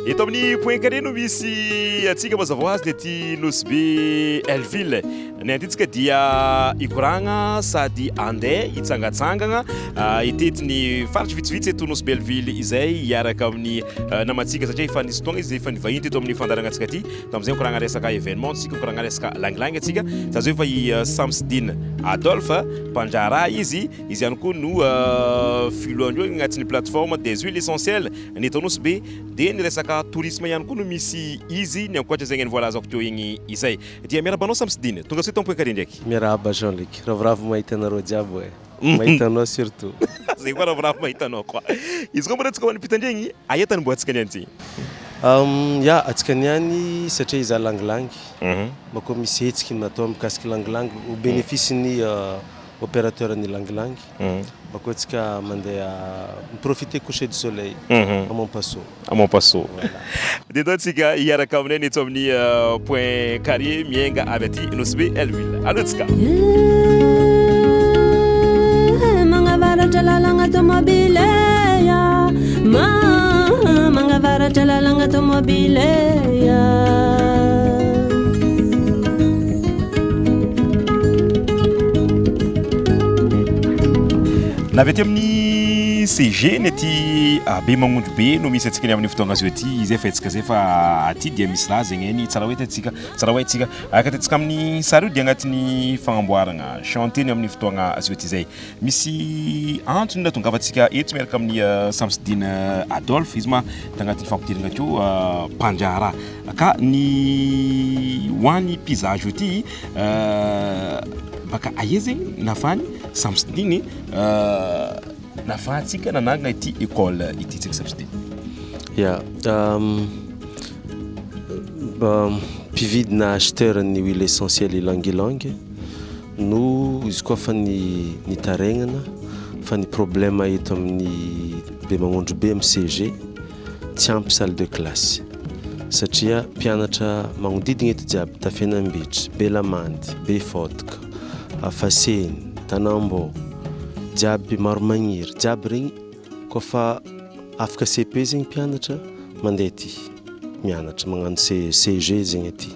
Eto amin'ny point carré no misy atsika mazava ho azy dia ty nosy be Elville. Ny antsika dia ikoragna sady andeha hitsangatsangana itetiny faritry vitsivitsy eto nosy be Elville izay hiaraka amin'ny namatsika satria efa nisy fotoagna izy efa nivahiny teto amin'ny fandarana antsika ty. Tamin'izay mikoragna resaka événement tsika mikoragna resaka langilangy atsika. Za zao efa i Samsidine Adolphe Panjara izy ihany koa no filohandreo agnatin'ny plateforme des huiles essentielles ny eto nosy be dia ny resaka tourisme ihany koa no misy izy ny ankoatra zegny voalazako teo igny izay. Dia miarabanao Samsidine tonga sao point carré ndraiky. Miarahaba Jean-Luc, ravoravo mahita anareo jiaby e. Mahita anao surtout. Zay koa ravoravo mahita anao koa. Izy koa mbola tsika ho nipitandregny aia tany mbo atsika niany ty? Ya atsika niany satria iza langilangy. Mako misy hetsiky natao mikasiky langilangy au bénéfice ny opérateur ny langilangy. Mako atsika mandeha profiter coucher du soleil à Montpasso. À Montpasso. Dia dao tsika hiaraka aminay ny eto amin'ny point carré miainga avy aty nosy be Elville. Allo tsika. Mangavaratra lalagna tomobile ya. Mangavaratra lalagna tomobile ya. Navy aty amin'ny CG nety be magnondro be no misy atsika ny amin'ny fotoagna azy aty izy efa etsika zay fa aty dia misy raha zegny eny tsara hoe atsika akatsika amin'ny sary io dia agnatin'ny fagnamboarana chanter ny amin'ny fotoagna azy aty zay misy antony natonga avantsika eto miaraka amin'ny Samsidine Adolphe izy ma tagnatin'ny fampidirana akeo Panjara ka ny hoan'ny paysage aty baka aia zegny nafany Samsidine nafahantsika nanagna ity école ity tsika Samsidine. Ya mpividina acheteur ny huile essentielle ilangilangy no izy koa fa ny taregnana fa ny problème eto amin'ny be magnondro be amin'ny CG tsy ampy salle de classe satria mpianatra magnodidina eto jiaby Tafianambitra, Belamandy, Befotka, Afaseny, Tanambo jiaby maro magniry jiaby regny koa fa afaka CP zegny mpianatra mandeha ty mianatra magnano CG zegny aty.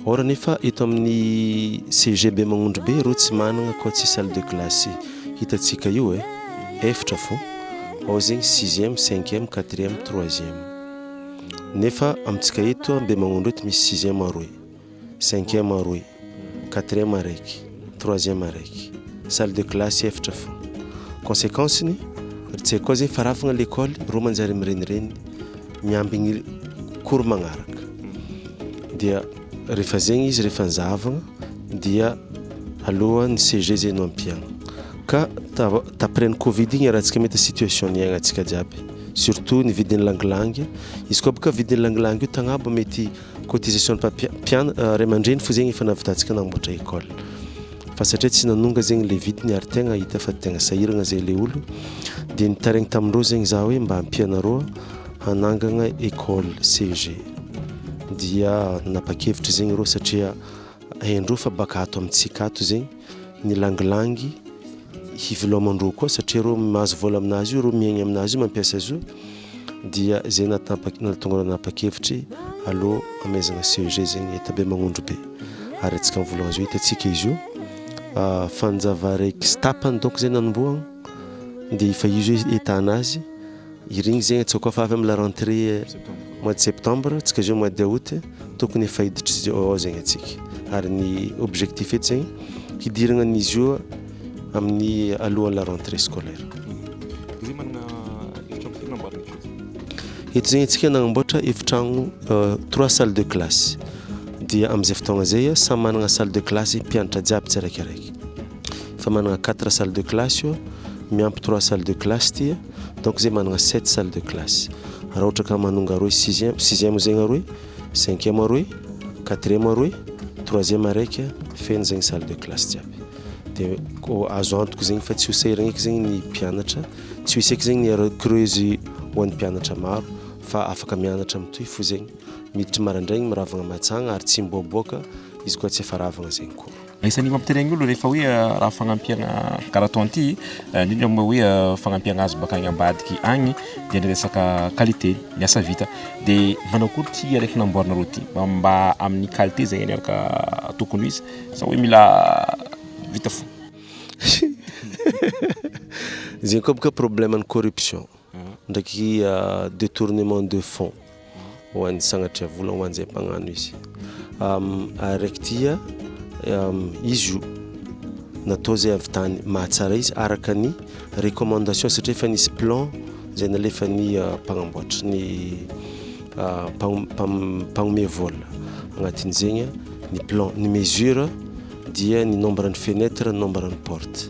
Ora nefa eto amin'ny CG be magnondro be rô tsy managna koa tsy salle de classe hitatsika io efatra fô ao zegny 6e, 5e, 4e, 3e. Nefa amitsika eto be magnondro eto misy 6e aroy, 5e aroy, 4e araiky, 3e araiky. Salle de classe efatra fô. Conséquence ni tsy koa zegny faravagna l'école ro manjary mirenireny miambigny cours magnaraka. Dia rehefa zegny izy rehefa nizavagna dia alohan'ny CG zay no ampiagna. Ka taprès ny Covid igny raha tsika mety situation niaignatsika jiaby. Surtout ny vidin'ny langilangy. Izy koa baka vidin'ny langilangy io tagnabo mety cotisation ray aman-dreny fô zegny efa navitantsika namboatra école. Fa satria tsy nanonga zegny le vidiny ary tegna hita fa tegna sahiragna zay le olo dia nitaregny tamindreo zegny za hoe mba ampianareo hanangana école CG dia napakevitra zegny reo satria haindreo fa baka ato amintsika ato zegny ny langilangy hivelomandreo koa satria reo mahazo vola aminazy io reo miaigny aminazy io mampiasa azy io dia zay natonga napakevitry allo amezana CG zegny eta be magnondro be ary atsika mivolagna azy io hitatsika izy io fanjava raiky sy tapany donc zay nanomboagna dia efa izy etanazy irigny zegny tsy koa fa avy amin'ny la rentrée mois de septembre tsika izy mois de août tokony efa hiditry ao zegny atsika ary ny objectif eto zegny hidiragna an'izy io amin'ny alohan'ny la rentrée scolaire. Eto zegny atsika nagnamboatra efitragno 3 salles de classe dia amin'izay fotoagna zay samy managna salle de classe mpianatra jiaby tsiraikiraiky. Fa managna 4 salles de classe io miampy 3 salles de classe ty donc zay managna 7 salles de classe. Raha ohatra ka manonga aroy 6e zegny aroy, 5e aroy, 4e aroy, 3e araiky feno zegny salle de classe jiaby. Dia azo antoko zegny fa tsy ho sahiragna eky zegny ny mpianatra, tsy ho iseky zegny ny creuse ho an'ny mpianatra maro fa afaka mianatra amitoy fô zegny miditra marandraigny miravagna matsagna ary tsy miboaboaka izy koa tsy efa ravagna zegny koa. Isan'ny mampiterigny olo rehefa hoe raha fagnampiagna karaha tonty indrindra moa hoe fagnampiagna azy baka agny ambadiky agny dia ny resaka qualité ny asa vita dia manao akory ty araiky namboarinareo ty mba amin'ny qualité zay ny araka tokony izy sa hoe mila vita fo zegny koa baka problème ny corruption ndraiky détournement de fonds ho an'ny sagnatria vola ho an'izay mpagnano izy araiky tia izy io natao zay avy tany mahatsara izy araka ny recommandation satria efa nisy plan zay nalefa ny mpagnamboatra ny mpagnome vola agnatin'izegny ny plan ny mesure dia ny nombre ny fenêtre ny nombre ny porte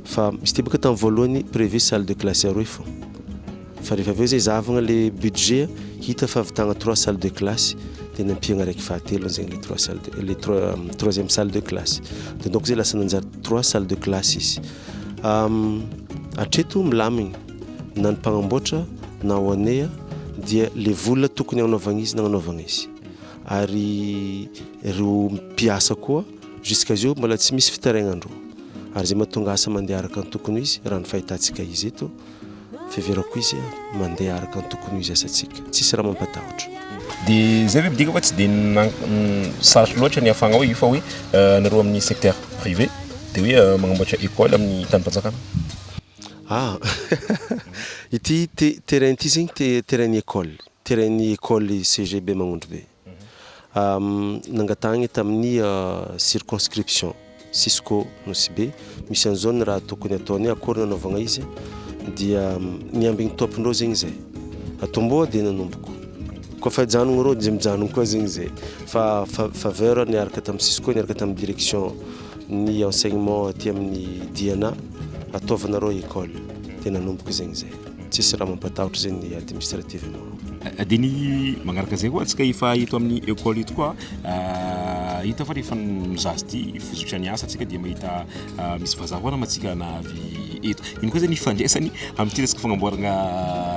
fa izy ty baka tamin'ny voalohany prévu salle de classe aroy fo fa rehefa aveo zay zavagna le budget hita fa avitagna 3 salles de classe dia nampiagna raiky fahatelo zegny le troisième salle de classe dia donc zay lasa nanjary 3 salles de classe izy hatreto milamigny na ny mpagnamboatra na ho anea dia le vola tokony agnanovagna izy nagnanaovagna izy ary ireo mpiasa koa jusqu'à zio mbola tsy misy fitaragnandro ary zay mahatonga asa mandeha araka ny tokony izy raha ny fahitatsika izy eto fiheverako izy mandeha araka ny tokony izy asantsika tsisy raha mampatahotra dia zay hoe midika fa tsy dia sarotro loatra ny afagna hoe io fa hoe nareo amin'ny secteur privé dia hoe magnamboatra école amin'ny tany-panjakana ity terrain ity zegny terrain ny école CGB Magnondro be nangatagny tamin'ny circonscription Cisco Nosy misy an'izao raha tokony ataony akory nanaovagna izy dia niambigny tompondreo zegny zay atomboa dia nanomboko koa fa janogno reo dia mijanogno koa zegny zay fa faveur niaraka tamin'ny Cisco niaraka tamin'ny direction ny enseignement aty amin'ny DNA ataovanareo école dia nanomboko zegny zay tsisy raha mampatahotra zegny administrativement dia ny magnaraka zay koa antsika efa hito amin'ny école ito koa hita fa rehefa mizazy ty fizotra ny asa antsika dia mahita misy vazahoana matsika navy eto ino koa zay ny ifandraisany amin'ity resaka fagnamboarana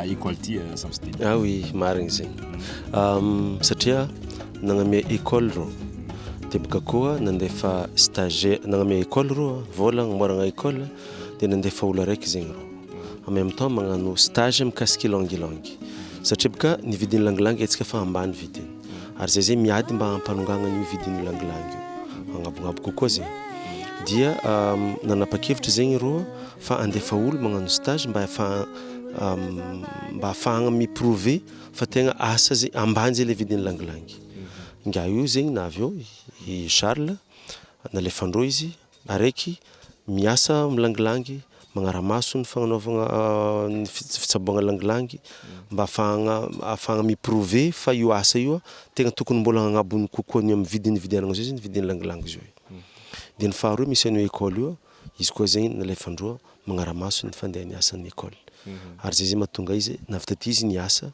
école ty samsy oui marigny zegny satria nagname école reo dia baka koa nandefa stagiaire nagname école reo vola agnamboarana école dia nandefa olo araiky zegny reo en même temps magnano stage mikasiky langilangy satria baka ny vidiny langilangy atsika fa ambany vidiny ary zay miady mba hampanongagna ny vidiny langilangy io agnabognaboka koa zegny dia nanapa-kevitra zegny reo fa andefa olo magnano stage mba ahafahagna miprouver fa tegna asa zay ambany zay le vidiny langilangy nga io zegny na avy eo i Charles nalefandreo izy araiky miasa milangilangy magnaramaso ny fagnanaovagna ny fitsaboagna langilangy mba ahafahagna miprouver fa io asa io tegna tokony mbola agnabony kokoa ny amin'ny vidiny vidianagna zao izy ny vidiny langilangy zao dia ny faharoa misy an'io école io izy koa zegny nalefandreo magnaramaso ny fandehan'ny asan'ny école ary zay mahatonga izy navitaty izy ny asa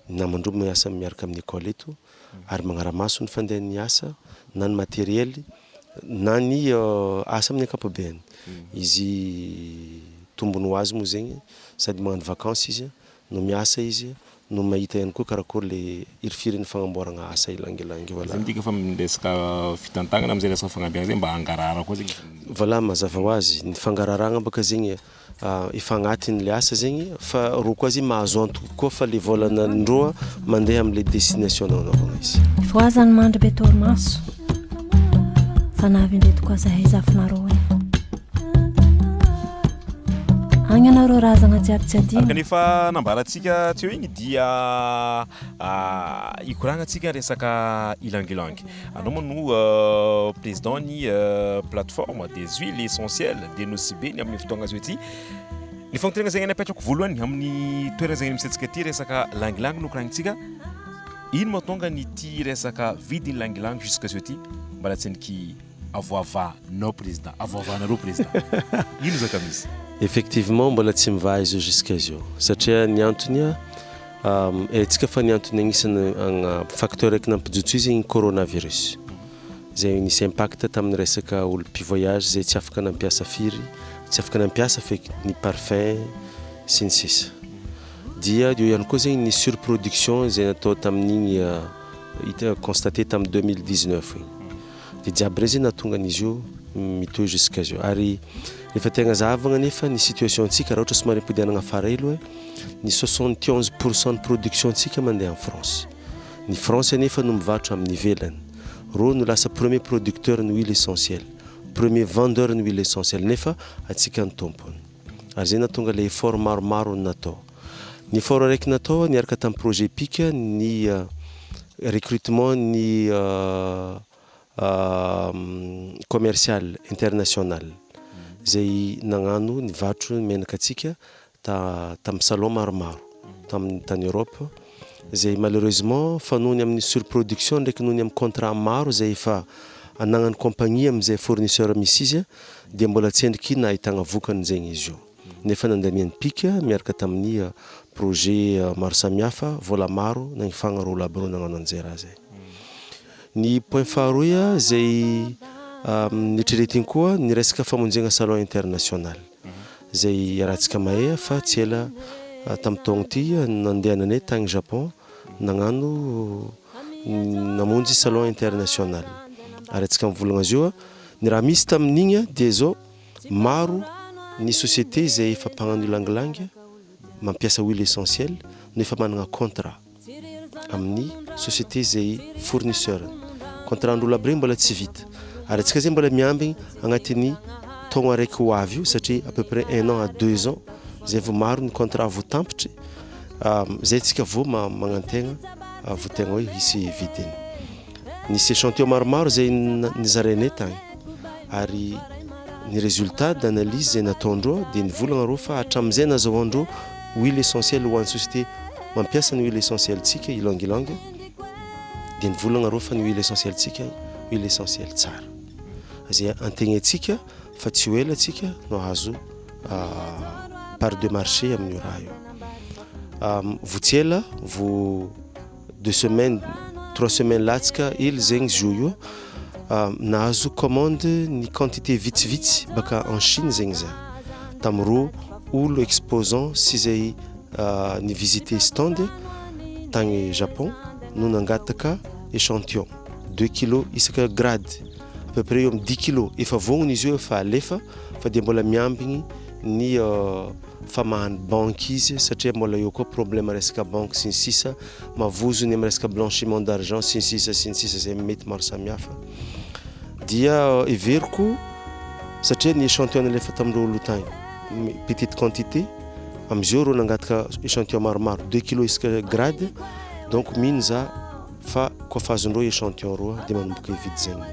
namandreo miasa miaraka amin'ny école eto ary magnaramaso ny fandehan'ny asa na ny matériel na ny asa amin'ny ankapobeny izy tombony ho azy moa zegny sady magnano vacances izy no miasa izy no mahita ihany koa karakory le irifiriny fagnamboarana asa ilangilangy voilà midika fa resaka fitantagnana amin'izay resaka fagnambiagna zay mba hangarara koa zegny voilà mazava ho azy ny fangararagna baka zegny efa agnatin'le asa zegny fa roa koa izy mahazo antoka koa fa le volanandroa mandeha amin'le destination nanaovagna izy fa zany mandry be torimaso fanavy ndreto koa zahay zafinareo agny anareo razagna jiaby tsy adino kanefa nambarantsika teo igny dia ikoragna antsika resaka ilangilangy anao moa no président ny plateforme des huiles essentielles de Nosy-Be amin'ny fotoagna azo ety ny fagnontaniagna zegny napetrako voalohany amin'ny toerana zegny misy antsika ty resaka langilangy no koragnintsika ino mahatonga ny ty resaka vidiny langilangy jusqu'à ce ty mbola tsendriky avoavanao président avoavanareo président ino zaka misy effectivement mbola tsy mivaha izy jusqu'à zio satria ny antony tsika fa ny antony agnisan'ny facteur raiky nampijotso izy igny coronavirus zay nisy impact tamin'ny resaka olo mpivoyage zay tsy afaka nampiasa firy tsy afaka nampiasa feky ny parfum sy ny sisa dia io ihany koa zegny ny surproduction zay natao tamin'igny constaté tamin'ny 2019 dia jiaby rey zay nahatonga an'izy io mitohy jusqu'à zio ary rehefa tegna zavagna nefa ny situation antsika raha ohatra somary ampidianagna afara elo ny 71% de production antsika mandeha en France. Ny France nefa no mivarotra amin'ny ivelany. Rô no lasa premier producteur ny huile essentielle, premier vendeur ny huile essentielle nefa atsika ny tompony. Ary zay natonga le effort maromaro natao. Ny effort araiky natao niaraka tamin'ny projet PIC ny recrutement ny commercial international zay nagnano nivatro menaka atsika tamin'ny salon maromaro tany Europe zay malheureusement fanony amin'ny surproduction ndraiky nohony amin'ny contrat maro zay efa anagnany compagnie amin'izay fournisseur misy izy dia mbola tsy endriky nahitagna vokany zegny izy io nefa nandaniany PIC miaraka tamin'ny projet maro samihafa vola maro nagnifagna rôle aby rô nagnano an'izay raha zay. Ny point faharoa zay nitreretiny koa ny resaka famonjegna salon international zay rahantsika mahay fa tsy ela tamin'ny taogno ty nandehananay tagny Japon nagnano namonjy salon international ary atsika mivolagna zio ny raha misy tamin'igny dia zao maro ny société zay efa mpagnano ilangilangy mampiasa huile essentielle no efa managna contrat amin'ny société zay fournisseur contrat androlo aby regny mbola tsy vita ary atsika zay mbola miambigny agnatin'ny taogno araiky ho avy io satria à peu près 1 an à 2 ans zay vao maro ny contrat vao tampitry zay tsika vao magnantegna vao tegna hoe hisy vidiny nisy échantillon maromaro zay nizaranay tagny ary ny résultat d'analyse zay nataondreo dia nivolagna rô fa hatramin'izay nazahoandreo huile essentielle ho an'ny société mampiasa ny huile essentielle tsika ilang-ilang dia nivolagna rô fa ny huile essentielle tsika huile essentielle tsara zay antegnatsika fa tsy ho ela tsika no azo part de marché amin'io raha io vao tsy ela vao 2 semaines 3 semaines latsika ely zegny zio io nahazo commande ny quantité vitsivitsy baka en Chine zegny zay tamin'ireo olo exposant sy zay ny visiter stand tagny Japon no nangataka échantillon 2 kg isaka grade à peu près eo amin'ny 10 kg efa vognony izy io efa alefa fa dia mbola miambigny ny famahany banque izy satria mbola eo koa problème resaka banque sy ny sisa mavozony amin'ny resaka blanchiment d'argent sy ny sisa zay mety maro samihafa dia everiko satria ny échantillon alefa tamin'ireo olo tagny petite quantité amizio rô nangataka échantillon maromaro 2 kg isaka grade donc mino za fa koa fa azondreo échantillon roa dia manomboka hividy zegny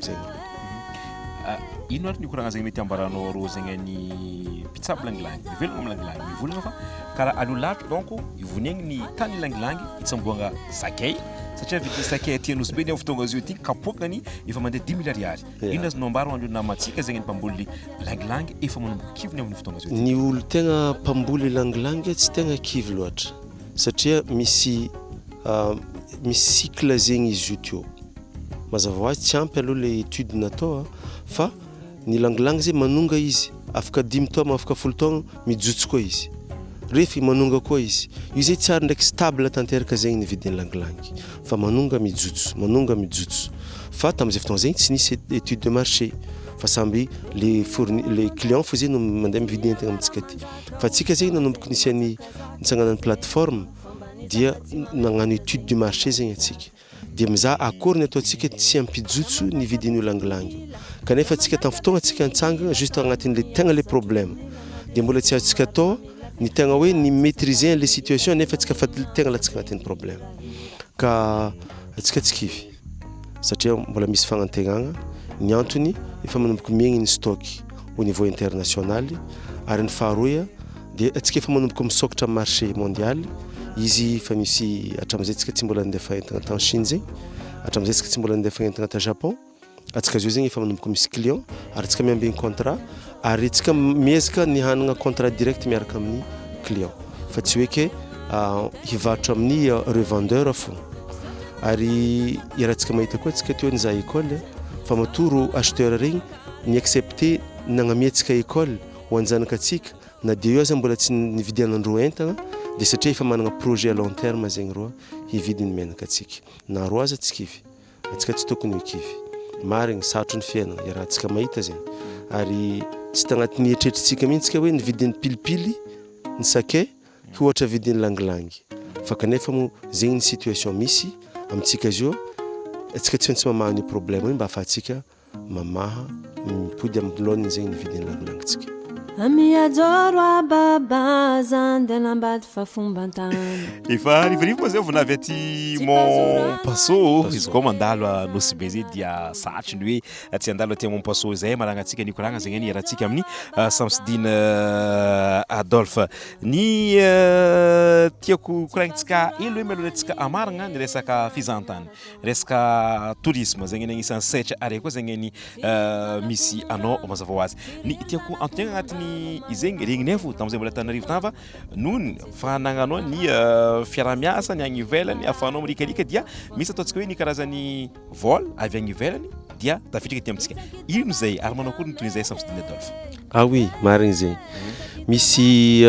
ino ary nikoragna zegny mety ambaranao rô zegny ny pitsabo langilangy mivelogna amin'ny langilangy mivolagna fa karaha alo lavitra donc ivoniagny ny tany langilangy itsamboagna sakay satria vidiny sakay tianosy be ny ao fotoagna zio ty kapokany efa mandeha 10 000 ariary ino azy no ambaro andro namatsika zegny ny mpamboly langilangy efa manomboka kivony amin'ny fotoagna zio ny olo tegna mpamboly langilangy tsy tegna kivy loatra satria misy cycle zegny izy io teo mazava ho azy tsy ampy aloha le étude natao fa ny langilangy zay manonga izy afaka 10 taogna afaka 10 taogna mijotso koa izy rehefa manonga koa izy io zay tsara ndraiky stable tanteraka zegny ny vidiny langilangy fa manonga mijotso fa tamin'izay fotoagna zegny tsy nisy étude de marché fa samby les clients fo zay no mandeha mividy entegna amintsika ty fa tsika zegny nanomboka nisy any nitsanganany plateforme dia nagnano étude du marché zegny atsika dia mizaha akory ny ataontsika tsy ampijotso ny vidin'io langilangy kanefa atsika tamin'ny fotoagna atsika nitsangana juste agnatin'le tegna le problème dia mbola tsy azontsika atao ny tegna hoe ny maîtriser les situations nefa atsika fa tegna latsika agnatin'ny problème ka atsika tsy kivy satria mbola misy fagnantegnana ny antony efa manomboka miegny ny stock au niveau international ary ny faharoa dia atsika efa manomboka misokatra marché mondial izy fa misy hatramin'izay tsika tsy mbola nandefa entagna tagny Chine zegny hatramin'izay tsika tsy mbola nandefa entagna ta Japon atsika zio zegny efa manomboka misy client ary tsika miambigny contrat ary tsika miezaka ny hanagna contrat direct miaraka amin'ny client fa tsy hoe ke hivarotra amin'ny revendeur fo ary iarahantsika mahita koa tsika teo nizaha école fa matoro acheteur regny ny accepter nagnamiantsika école ho anjanakatsika na dia io aza mbola tsy nividianandreo entagna dia satria efa managna projet à long terme zegny roa hividy ny menaka atsika na roa aza tsy kivy atsika tsy tokony ho kivy marigny sarotry ny fiainana iarahantsika mahita zegny ary tsy tagnatin'ny eritreritrintsika mihitsy hoe nividin'ny pilipily ny sakay ohatra vidin'ny langilangy fa kanefa mo zegny ny situation misy amintsika izy io antsika tsy maintsy mamaha ny problème mba afahantsika mamaha mipody amin'ny lohan'ny zegny ny vidin'ny langilangitsika amiajoro ababa zandelambady fa fomban-tany efa rivorivo moa zay vonavy aty mon paso izy koa mandalo nosy be zay dia satry ny hoe tsy andalo aty mon paso zay maragnatsika ny koragna zegny any iarahantsika amin'ny Samsidine Adolphe ny tiako koragnitsika elo hoe mialohantsika amaragna ny resaka fizahantany resaka tourisme zegny agnisan'ny sehatra are koa zegny ny misy anao mazava ho azy ny tiako antonegna agnatin'ny izegny regninefo tamin'izay mbola Tananarivo tava nohony fanagnanao ny fiaramiasa ny agny ivelany afahanao mirikarika dia misy ataontsika hoe ny karazany vol avy agny ivelany dia tafidrika aty amintsika ino zay ary manao akory ny toy izay Samsidine Adolphe oui marigny zegny misy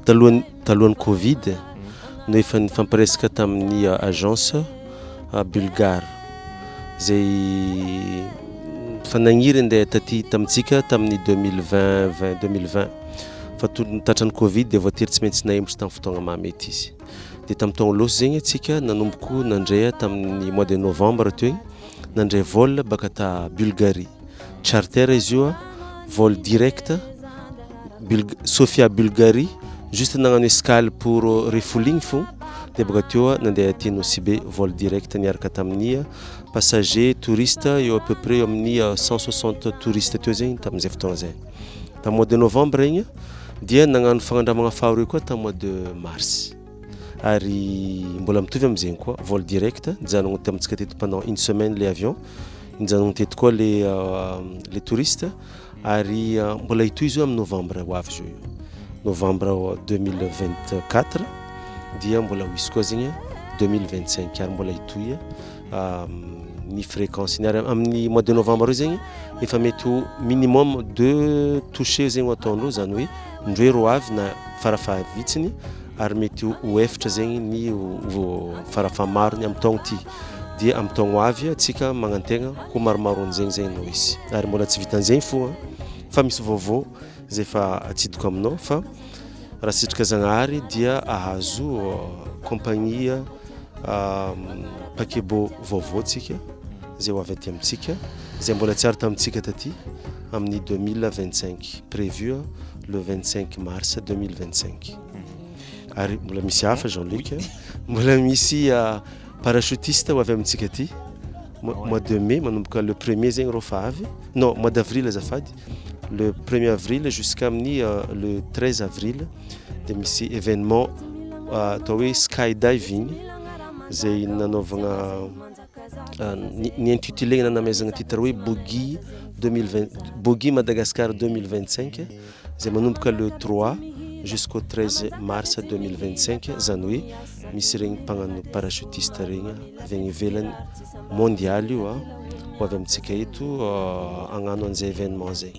talohan'ny Covid no efa nifampiresaka tamin'ny agence bulgare zay fanagniry andeha taty tamintsika tamin'ny 2020 fa tatran'ny Covid dia voatery tsy maintsy nahembotry tamin'ny fotoagna mahamety izy dia tamin'ny taogno loso zegny atsika nanomboko nandray tamin'ny mois de novembre teo nandray vol baka ta Bulgarie charter izy io vol direct Sofia Bulgarie juste nagnano escale pour refoligny fo dia baka teo nandeha aty Nosy be vol direct niaraka tamin'ny passager touriste eo à peu près amin'ny 160 touristes teo zegny tamin'izay fotoagna zay tamin'ny mois de novembre igny dia nagnano fagnandramagna faharoe koa tamin'ny mois de mars ary mbola mitovy amin'izegny koa vol direct nijanogno tamintsika teto pendant une semaine les avions nijanogno teto koa les touristes ary mbola itoy izy io amin'ny novembre ho avy izy io novembre 2024 dia mbola ho isy koa zegny 2025 ary mbola itoy ny fréquence ny amin'ny mois de novembre io zegny efa mety ho minimum 2 touché zegny ataondreo zany hoe ndroe roa avy na farafahavitsiny ary mety ho efatra zegny ny farafahamarony amin'ny taogno ty dia amin'ny taogno avy atsika magnantegna ho maromarony zegny no isy ary mbola tsy vitan'zegny fo fa misy vaovao zay fa atsidiko aminao fa raha sitrika Zagnahary dia ahazo compagnie paquebot vaovao tsika zay ho avy aty amintsika zay mbola tsy ary tamintsika taty amin'ny 2025 prévu le 25 mars 2025 ary mbola misy hafa Jean-Luc mbola misy parachutiste ho avy amintsika ty mois de mai manomboka le 1er zegny rô fa avy non mois d'avril azafady le 1er avril jusqu'à le 13 avril dia misy événement atao hoe skydiving zay nanaovagna ny intitulé nanamezagna titre hoe Boggy Madagascar 2025 zay manomboka le 3 jusqu'au 13 mars 2025 zany hoe misy regny mpagnano parachutiste regny avy agny ivelany mondial io ho avy amintsika eto agnano an'izay événement zay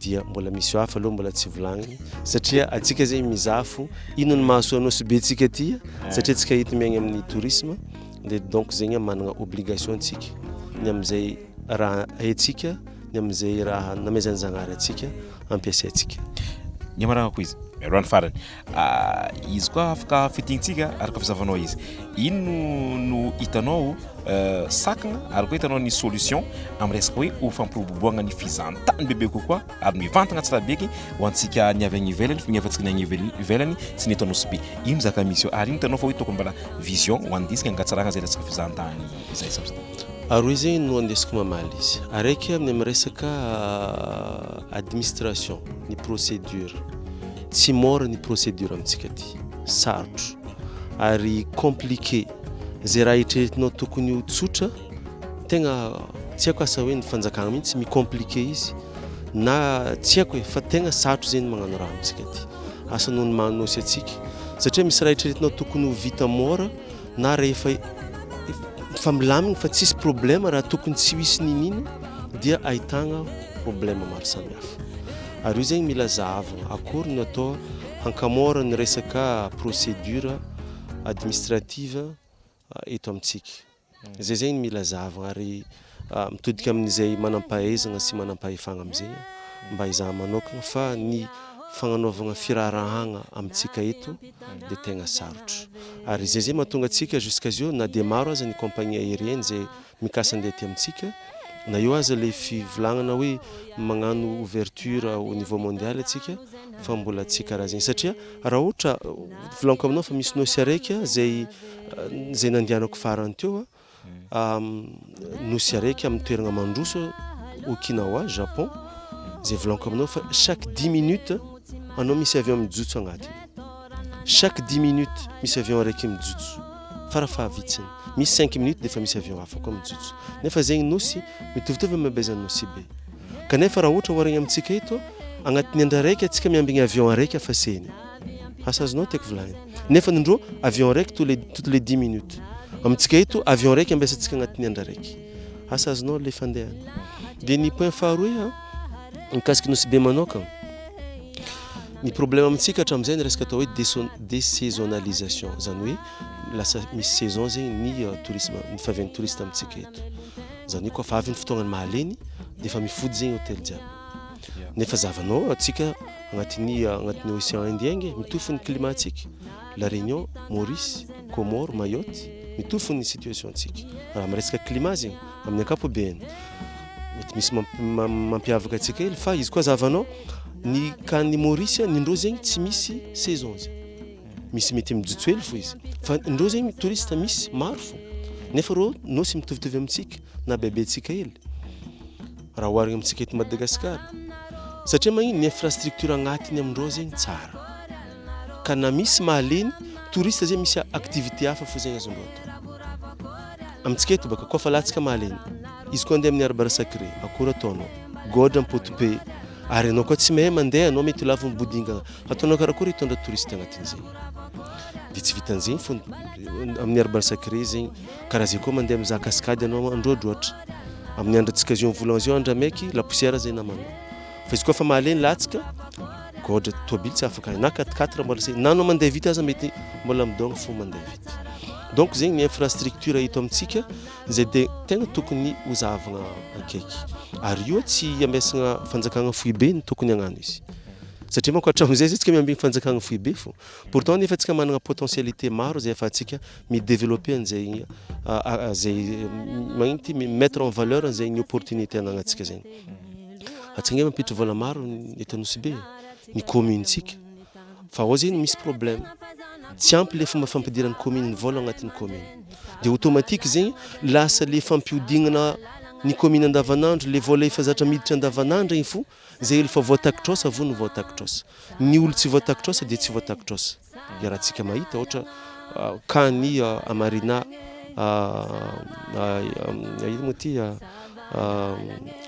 dia mbola misy hafa aloha mbola tsy volagniny satria atsika zegny mizafo ino ny mahasoa Nosy be tsika ty satria tsika hita miaigny amin'ny tourisme dia donc zegny managna obligation antsika ny amin'izay raha haitsika ny amin'izay raha namezany Zagnahary atsika ampiasaitsika ny amaragna koa izy miaroany farany izy koa afaka fitinitsika araka fizavanao izy ino no hitanao sakagna ary koa hitanao ny solution amin'ny resaka hoe ho fampiroboboagna ny fizahantany bebe kokoa ary mivantagna tsara beky ho antsika ny avy agny ivelany fa ny afantsika ny agny ivelany sy ny eto Nosy be ino zaka misy io ary ino hitanao fa hoe tokony mbala vision ho andisika angatsaragna zay resaka fizahantany izay samsy aroy zegny no andesiko mamaly izy araiky amin'ny resaka administration ny procédure tsy mora ny procédure amintsika ty sarotro ary compliqué zay raha eritreretinao tokony ho tsotra tegna tsy haiko asa hoe ny fanjakagna mihitsy micompliqué izy na tsy haiko hoe fa tegna sarotro zegny magnano raha amintsika ty asa noho ny mahanosy atsika satria misy raha eritreretinao tokony ho vita mora na rehefa fa milamigny fa tsisy problème raha tokony tsy hisy ninino dia ahitagna problème maro samihafa ary io zegny mila zahavagna akory ny atao hankamora ny resaka procédure administrative eto amintsika zay zegny mila zahavagna ary mitodika amin'izay manam-pahaizana sy manam-pahefagna am'izay mba izaha manokagna fa ny fagnanaovagna firarahagna amintsika eto dia tegna sarotra ary zay mahatonga antsika jusqu'à na dia maro aza ny compagnie aérienne zay mikasa andeha aty amintsika na io aza le fivolagnana hoe magnano ouverture au niveau mondial atsika fa mbola tsy karaha zegny satria raha ohatra volaniko aminao fa misy nosy araiky zay nandianako farany teo nosy araiky amin'ny toeragna mandroso Okinawa Japon zay volaniko aminao fa chaque 10 minutes anao misy avion mijotso agnatiny chaque 10 minutes misy avion araiky mijotso farafahavitsiny misy 5 minutes defa misy avion hafa koa mijotso nefa zegny nosy mitovitovy mabezany nosy be kanefa raha ohatra oharigny amintsika eto agnatin'ny andro araiky atsika miambigny avion araiky afaseny asa azonao tek volagny nefa nindro avion araiky toutes les 10 minutes amintsika eto avion araiky ambesantsika agnatin'ny andro araiky asa azonao le fandehany dia ny point faharoa mikasiky nosy be manokagna ny problème amintsika hatramin'izay ny resaka atao hoe désaisonnalisation zany hoe lasa misy saison zegny ny tourisme ny fahavian'ny touriste amintsika eto zany hoe koa avy ny fotoagnany mahaleny dia efa mifody zegny hôtel jiaby nefa zavanao atsika agnatin'ny océan Indien mitofo ny climat atsika La Réunion, Maurice, Comores, Mayotte mitofo ny situation atsika raha miresaka climat zegny amin'ny ankapobeny mety misy mampiavaka atsika hely fa izy koa zavanao ny kany Maurice nindreo zegny tsy misy saison zegny misy mety mijotso hely fo izy fa indreo zegny touriste misy maro fo nefa reo nosy mitovitovy amintsika na bebetsika hely raha oharigny amintsika eto Madagasikara satria magnino ny infrastructure agnatiny amindreo zegny tsara ka na misy mahaleny touriste zegny misy activité hafa fo zegny azondreo atao amintsika eto baka koa fa latsika mahaleny izy koa andeha amin'ny arbre sacré akory ataonao godra ampotope ary anao koa tsy mahay mandeha anao mety lavo mibodingana ataonao karakory hitondra touriste agnatin'izay dia tsy vitan'izegny fo amin'ny arbre sacré zegny karaha zay koa mandeha mizaha kaskady anao androadroatra amin'ny andratsika zio volan zio andra maiky la poussière zay namanao fa izy koa fa mahaleny latsika godra tobile tsy afaka na 4x4 mbola se na anao mandeha vita aza mety mbola midogna fo mandeha vita donc zegny ny infrastructure hito amintsika zay dia tegna tokony hozavagna akaiky ary io tsy ambesagna fanjakagna foibe ny tokony hagnano izy satria manko hatramin'izay zay tsika miambigny fanjakagna foibe fo pourtant nefa tsika managna potentialité maro zay afahantsika midévelopper an'izay zay magnino ty mettre en valeur an'izay ny opportunité anagnatsika zegny atsika nge mampiditra vola maro eto Nosy-be ny commune-tsika fa ao zegny misy problème tsy ampy le fomba fampidiran'ny commune ny vola agnatin'ny commune dia automatique zegny lasa le fampiodignana ny commune andavanandro le vola efa zatra miditra andavanandro igny fo zay efa voatakitrosa avo ny voatakitrosa ny olo tsy voatakitrosa dia tsy voatakitrosa dia raha tsika mahita ohatra kany Amarina ino moa ty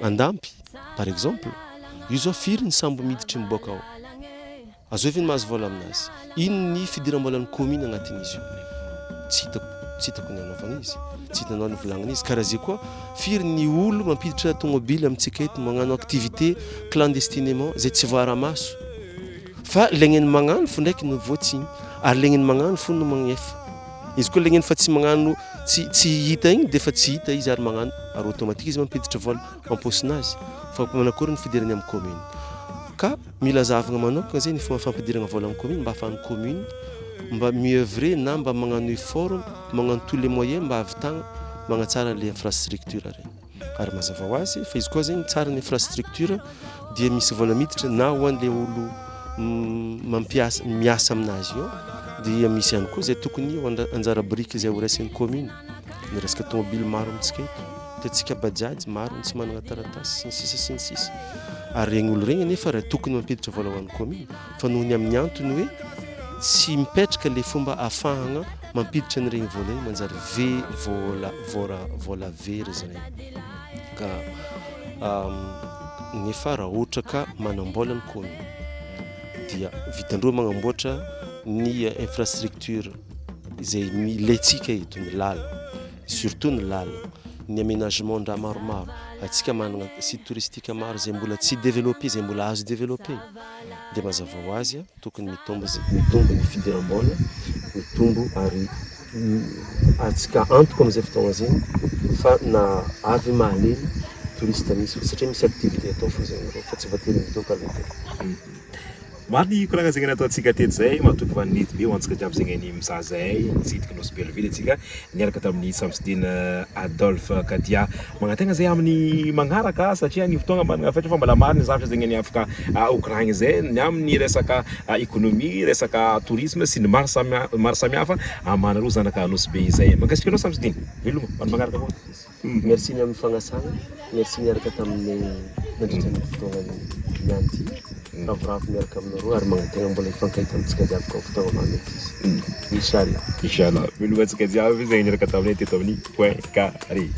Andampy par exemple io zao firy ny sambo miditra miboaka ao azo evy ny mahazo vola aminazy ino ny fidiram-bolan'ny commune agnatin'izy io tsy hitako ny anaovana izy tsy hitanao ny volagnana izy karaha zay koa firy ny olo mampiditra tomobile amintsika eto magnano activité clandestinement zay tsy voara-maso fa legneny magnano fo ndraiky no voatsigny ary legneny magnano fo no magnefa izy koa legneny fa tsy magnano tsy hita igny dia fa tsy hita izy ary magnano ary automatique izy mampiditra vola amposinazy fa manakory ny fidirany amin'ny commune ka mila zavagna manokana zay ny fomba fampidirana vola amin'ny commune mba ahafahan'ny commune mba miœuvrer na mba magnano effort magnano tous les moyens mba ahavitagna magnatsara le infrastructure regny ary mazava ho azy fa izy koa zegny tsara ny infrastructure dia misy vola miditra na ho an'le olo miasa aminazy io dia misy ihany koa zay tokony anjara brique zay ho raisin'ny commune ny resaka tomobile maro amintsika eto hitantsika bajaj maro tsy managna taratasy sy ny sisa ary regny olo regny nefa raha tokony mampiditra vola ho an'ny commune fa noho ny amin'ny antony hoe tsy mipetraka le fomba ahafahagna mampiditra anyregny vola igny manjary vola very zany ka nefa raha ohatra ka manambola ny commune dia vitandreo magnamboatra ny infrastructure zay ilaitsika eto ny lala surtout ny lala ny aménagement ndraha maromaro atsika managna site touristique maro zay mbola tsy développé zay mbola azo développé dia mazava ho azy tokony mitombo ny fidiram-bola mitombo ary atsika antoka amin'izay fotoagna zegny fa na avy malemy touriste misy satria misy activité atao fo zegny reo fa tsy voatery midoko aloha. Maro ny koragna zegny nataontsika teto zay matoky fa nety be ho antsika jiaby zegny ny mizaha zay nitsidika Nosy Belleville atsika niaraka tamin'ny Samsidine Adolphe Kadia magnategna zay amin'ny magnaraka satria ny fotoagna managna fetra fa mbala maro ny zavatra zegny ny afaka okoragny zay ny amin'ny resaka économie, resaka tourisme sy ny maro samihafa amana ro zanaka Nosy Be zay. Mankasika anao Samsidine, veloma maro magnaraka koa. Merci ny amin'ny fagnasana, merci niaraka tamin'ny nandritra ny fotoagna nianty ravoravo miaraka aminareo ary magnategna mbola ifankahita amintsika jiaby koa fotoagna mamety izy. Inchallah. Inchallah. Veloma antsika jiaby zegny niaraka taminay teto amin'ny Point Carré.